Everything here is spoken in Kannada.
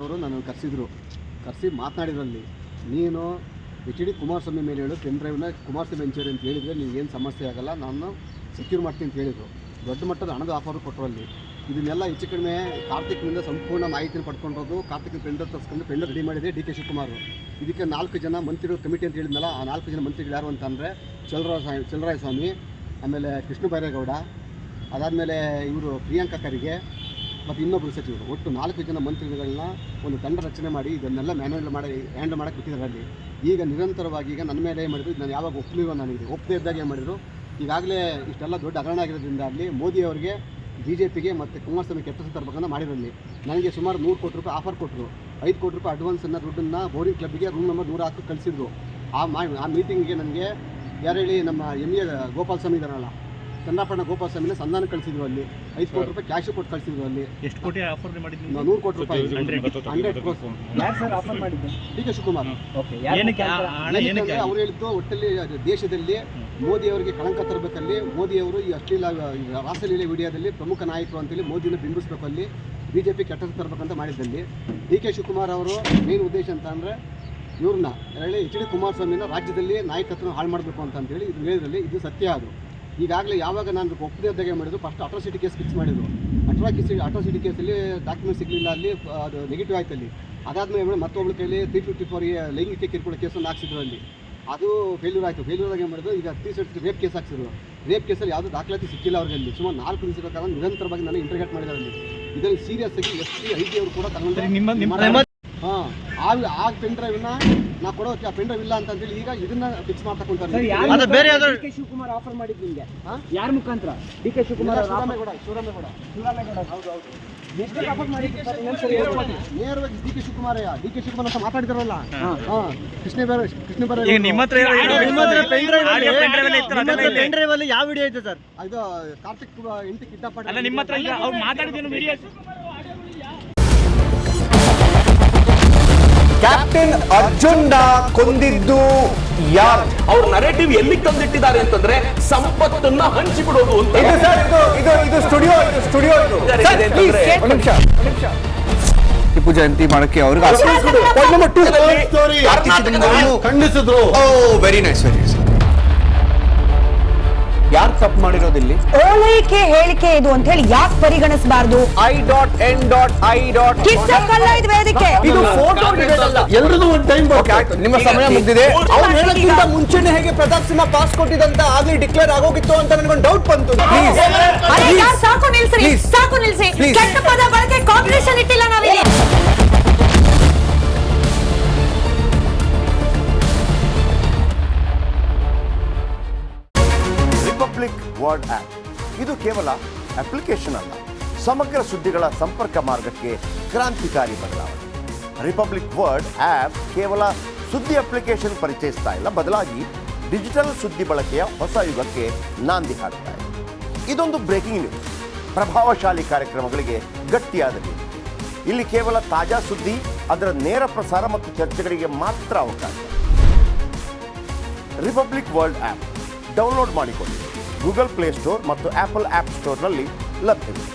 ಅವರು ನಾನು ಕರೆಸಿ ಮಾತನಾಡಿದ್ರಲ್ಲಿ ನೀನು HD ಕುಮಾರಸ್ವಾಮಿ ಮೇಲೆ ಹೇಳು ಪೆನ್ ಡ್ರೈವ್ನ ಕುಮಾರಸ್ವಾಮಿ ಹಂಚೇರಿ ಅಂತ ಹೇಳಿದರೆ ನಿನಗೇನು ಸಮಸ್ಯೆ ಆಗಲ್ಲ, ನಾನು ಸೆಕ್ಯೂರ್ ಮಾಡ್ತೀನಿ ಅಂತ ಹೇಳಿದರು. ದೊಡ್ಡ ಮಟ್ಟದ ಹಣದ ಆಫರ್ ಕೊಟ್ಟರಲ್ಲಿ ಇದನ್ನೆಲ್ಲ ಹೆಚ್ಚು ಕಡಿಮೆ ಕಾರ್ತಿಕ್ನಿಂದ ಸಂಪೂರ್ಣ ಮಾಹಿತಿನ ಪಡ್ಕೊಂಡಿರೋದು. ಕಾರ್ತಿಕ್ ಪೆಂಡರ್ ತರಿಸ್ಕೊಂಡು ಪೆಂಡರ್ ರೆಡಿ ಮಾಡಿದೆ DK ಶಿವಕುಮಾರ್. ಇದಕ್ಕೆ 4 ಜನ ಮಂತ್ರಿಗಳು ಕಮಿಟಿ ಅಂತ ಹೇಳಿದ್ನಲ್ಲ, ಆ 4 ಜನ ಮಂತ್ರಿಗಳು ಯಾರು ಅಂತಂದರೆ ಚಲರಾಯ ಸ್ವಾಮಿ, ಆಮೇಲೆ ಕೃಷ್ಣ ಬೈರೇಗೌಡ, ಅದಾದಮೇಲೆ ಇವರು ಪ್ರಿಯಾಂಕಾ ಖರ್ಗೆ ಮತ್ತು ಇನ್ನೊಬ್ಬರು ಸಚಿವರು, ಒಟ್ಟು 4 ಜನ ಮಂತ್ರಿಗಳನ್ನ ಒಂದು ತಂಡ ರಚನೆ ಮಾಡಿ ಇದನ್ನೆಲ್ಲ ಹ್ಯಾಂಡಲ್ ಮಾಡೋಕ್ಕೆ ಬಿಟ್ಟಿದ್ದಾರೆ. ಅಲ್ಲಿ ಈಗ ನಿರಂತರವಾಗಿ ಈಗ ನನ್ನ ಮೇಲೆ ಮಾಡಿದ್ರು, ನಾನು ಯಾವಾಗ ಒಪ್ಪಲಿವ ನನಗೆ ಒಪ್ಪದೇ ಇದ್ದಾಗ ಏನು ಮಾಡಿದರು. ಈಗಾಗಲೇ ಇಷ್ಟೆಲ್ಲ ದೊಡ್ಡ ಹಗರಣ ಆಗಿರೋದ್ರಿಂದ ಅಲ್ಲಿ ಮೋದಿ ಅವರಿಗೆ BJPಗೆ ಮತ್ತು ಕುಮಾರಸ್ವಾಮಿ ಕೆಟ್ಟ ತರಬೇಕಂತ ಮಾಡಿರಲ್ಲಿ ನನಗೆ ಸುಮಾರು 100 ಕೋಟಿ ರೂಪಾಯಿ ಆಫರ್ ಕೊಟ್ಟರು. 5 ಕೋಟಿ ರೂಪಾಯಿ ಅಡ್ವಾನ್ಸನ್ನು ದುಡ್ಡನ್ನು ಬೋರಿಂಗ್ ಕ್ಲಬ್ಗೆ ರೂಮ್ ನಂಬರ್ 110 ಕಳಿಸಿದ್ರು. ಆ ಮೀಟಿಂಗಿಗೆ ನನಗೆ ಯಾರು ಹೇಳಿ ನಮ್ಮ MA ಗೋಪಾಲ ಸ್ವಾಮಿ ಇದ್ದಾರಲ್ಲ, ಚಂದ್ರಪಟ್ಟಣ ಗೋಪಾಲ ಸ್ವಾಮಿನ ಸಂಧಾನ ಕಳಿಸಿದ್ರು. ಅಲ್ಲಿ 5 ಕೋಟಿ ರೂಪಾಯಿ ಕ್ಯಾಶ್ ಕೊಟ್ಟು ಕಳಿಸಿದ್ರು. ಅಲ್ಲಿ ಎಷ್ಟು ಕೋಟಿ ಆಫರ್ ಮಾಡಿದ್ರು? 100 ಕೋಟಿ ರೂಪಾಯಿ 100 ಕೋಟಿ. ಯಾರು ಸರ್ ಆಫರ್ ಮಾಡಿದ್ದು? DK ಶಿವಕುಮಾರ್. ಅವ್ರು ಹೇಳಿದ್ದು ಒಟ್ಟಲ್ಲಿ ದೇಶದಲ್ಲಿ ಮೋದಿ ಅವರಿಗೆ ಕಳಂಕ ತರಬೇಕಲ್ಲಿ, ಮೋದಿಯವರು ಈ ಅಶ್ಲೀಲ ರಾಸಲೀಲೆ ವಿಡಿಯೋದಲ್ಲಿ ಪ್ರಮುಖ ನಾಯಕರು ಅಂತೇಳಿ ಮೋದಿನ ಬಿಂಬಿಸಬೇಕು, ಅಲ್ಲಿ BJP ಕೆಟ್ಟ ತರಬೇಕಂತ ಮಾಡಿದ್ದಲ್ಲಿ DK ಶಿವಕುಮಾರ್ ಅವರು ಮೇನ್ ಉದ್ದೇಶ ಅಂತ ಅಂದರೆ ಇವ್ರನ್ನ ಹೇಳಿ HD ಕುಮಾರಸ್ವಾಮಿನ ರಾಜ್ಯದಲ್ಲಿ ನಾಯಕತ್ವ ಹಾಳು ಮಾಡಬೇಕು ಅಂತೇಳಿ ಇದು ಹೇಳಿದ್ರಲ್ಲಿ ಇದು ಸತ್ಯ. ಅದು ಈಗಾಗಲೇ ಯಾವಾಗ ನಾನು ಒಪ್ಪದೇ ಇದ್ದಾಗ ಮಾಡಿದ್ರು, ಫಸ್ಟ್ ಅಟ್ರಾಸಿಟಿ ಕೇಸ್ ಫಿಕ್ಸ್ ಮಾಡಿದ್ರು. ಅಟ್ರಾಸಿಟಿ ಕೇಸಲ್ಲಿ ಡಾಕ್ಯುಮೆಂಟ್ ಸಿಗಲಿಲ್ಲ, ಅಲ್ಲಿ ಅದು ನೆಗೆಟಿವ್ ಆಯ್ತು. ಅಲ್ಲಿ ಅದಾದಮೇಲೆ ಮತ್ತೊಬ್ಬಳ ಕೈಲಿ 354 ಲೈಂಗಿಕ ಕಿರುಕುಳ ಕೇಸನ್ನು ಹಾಕ್ಸಿದ್ರು. ಅಲ್ಲಿ ಅದು ಫೇಲ್ಯೂರ್ ಆಯಿತು. ಫೇಲ್ಯೂರಾಗಿ ಏನು ಮಾಡಿದ್ರು, ಈಗ 360 ರೇಪ್ ಕೇಸ್ ಹಾಕ್ಸಿದ್ರು. ರೇಪ್ ಕೇಸಲ್ಲಿ ಯಾವುದೂ ದಾಖಲಾತಿ ಸಿಕ್ಕಿಲ್ಲ ಅವ್ರಿಗೆ. ಅಲ್ಲಿ ಸುಮಾರು 4 ದಿವಸಗಳ ಕಾಲ ನಿರಂತರವಾಗಿ ನಾನು ಇಂಟರ್ಗೇಟ್ ಮಾಡಿದ್ದಾರೆ. ಅಲ್ಲಿ ಇದರಲ್ಲಿ ಸೀರಿಯಸ್ ಆಗಿ SP IG ಅವರು ಕೂಡ ತಗೊಂಡು ಆ ಪೆನ್ ಡ್ರೈವ್ನ ನಾ ಕೊಡೋ ಪೆನ್ ಡ್ರೈವ್ ಇಲ್ಲ ಅಂತೇಳಿ ಈಗ ಇದನ್ನ ಫಿಕ್ಸ್ ಮಾಡ್ತಾ DK ಶಿವಕುಮಾರ್ ಆಫರ್ ಮಾಡಿದ್ದು ನಿಮಗೆ ಯಾರ ಮುಖಾಂತರ? DK ಶಿವಕುಮಾರ್ ಶಿವರಾಮೇಗೌಡ ಹೌದು. ಎಷ್ಟು ಆಫರ್ ಮಾಡಿದ್ರು ಸರ್? ನೇರವಾಗಿ DK ಶಿವಕುಮಾರ್ ಅಂತ ಮಾತಾಡಿದಾರಲ್ಲ, ಕೃಷ್ಣ ಬೈರೇಗೌಡ. ನಿಮ್ಮ ಹತ್ರ ಪೆನ್ ಡ್ರೈವ್ ಅಲ್ಲಿ ಯಾವ ವಿಡಿಯೋ ಐತೆ ಸರ್? ಇದು ಕಾರ್ತಿಕ್ ಹೆಂಡತಿ ಕಿಡ್ನಾಪ್ ಅಲ್ಲ, ನಿಮ್ಮ ಹತ್ರ ಈಗ ಅವ್ರು ಮಾತಾಡಿದ್ದೇನು ವಿಡಿಯೋ? ಕ್ಯಾಪ್ಟನ್ ಅರ್ಜುನ್ ಕೊಂದಿದ್ದು ಯಾರು? ಅವ್ರ ನರೇಟಿವ್ ಎಲ್ಲಿ ತಂದಿಟ್ಟಿದ್ದಾರೆ ಅಂತಂದ್ರೆ ಸಂಪತ್ತನ್ನ ಹಂಚಿಬಿಡೋದು ಅಂತ. ಇದು ಸ್ಟುಡಿಯೋ ಟಿಪ್ಪು ಜಯಂತಿ ಮಾಡಕ್ಕೆ ಅವ್ರಿಗೆ ಖಂಡಿಸಿದ್ರು. Very nice. ಯಾರು ತಪ್ಪು ಮಾಡಿರೋದಿಲ್ಲಿ? ಓಲೈಕೆ ಹೇಳಿಕೆ ಇದು ಅಂತ ಹೇಳಿ ಯಾಕೆ ಪರಿಗಣಿಸಬಾರದು? ಇದು ಫೋಟೋ ಎಲ್ಲರದು ಒಂದು ಟೈಮ್. ನಿಮ್ಮ ಸಮಯ ಮುಗಿದಿದೆ. ಅವ್ರು ಹೇಳಕ್ಕಿಂತ ಮುಂಚೆನೆ ಹೇಗೆ ಪ್ರತಾಪ್ ಸಿಂಹ ಪಾಸ್ ಕೊಟ್ಟಿದಂತ ಆಗ್ಲಿ ಡಿಕ್ಲೇರ್ ಆಗೋಗಿತ್ತು ಅಂತ ನನಗೊಂದು ಡೌಟ್ ಬಂತು. ಸಾಕು ನಿಲ್ಸಿ. ಕೆಟ್ಟ ಪದ ಬಳಕೆ ಕಾಂಪಿಟೇಷನ್ ಇಟ್ಟಿಲ್ಲ ನಾವಿಲ್ಲಿ. ರಿಪಬ್ಲಿಕ್ ವರ್ಡ್ ಆಪ್ ಇದು ಕೇವಲ ಅಪ್ಲಿಕೇಶನ್ ಅಲ್ಲ, ಸಮಗ್ರ ಸುದ್ದಿಗಳ ಸಂಪರ್ಕ ಮಾರ್ಗಕ್ಕೆ ಕ್ರಾಂತಿಕಾರಿ ಬದಲಾವಣೆ. ರಿಪಬ್ಲಿಕ್ ವರ್ಡ್ ಆಪ್ ಕೇವಲ ಸುದ್ದಿ ಅಪ್ಲಿಕೇಶನ್ ಪರಿಚಯಿಸ್ತಾ ಇಲ್ಲ, ಬದಲಾಗಿ ಡಿಜಿಟಲ್ ಸುದ್ದಿ ಬಳಕೆಯ ಹೊಸ ಯುಗಕ್ಕೆ ನಾಂದಿ ಹಾಡ್ತಾ ಇದೆ. ಇದೊಂದು ಬ್ರೇಕಿಂಗ್ ನ್ಯೂಸ್, ಪ್ರಭಾವಶಾಲಿ ಕಾರ್ಯಕ್ರಮಗಳಿಗೆ ಗಟ್ಟಿಯಾದ ನ್ಯೂಸ್. ಇಲ್ಲಿ ಕೇವಲ ತಾಜಾ ಸುದ್ದಿ, ಅದರ ನೇರ ಪ್ರಸಾರ ಮತ್ತು ಚರ್ಚೆಗಳಿಗೆ ಮಾತ್ರ ಅವಕಾಶ. ರಿಪಬ್ಲಿಕ್ ವರ್ಲ್ಡ್ ಆಪ್ ಡೌನ್ಲೋಡ್ ಮಾಡಿಕೊಳ್ಳಿ. ಗೂಗಲ್ ಪ್ಲೇ ಸ್ಟೋರ್ ಮತ್ತು ಆಪಲ್ ಆಪ್ ಸ್ಟೋರ್ನಲ್ಲಿ ಲಭ್ಯವಿದೆ.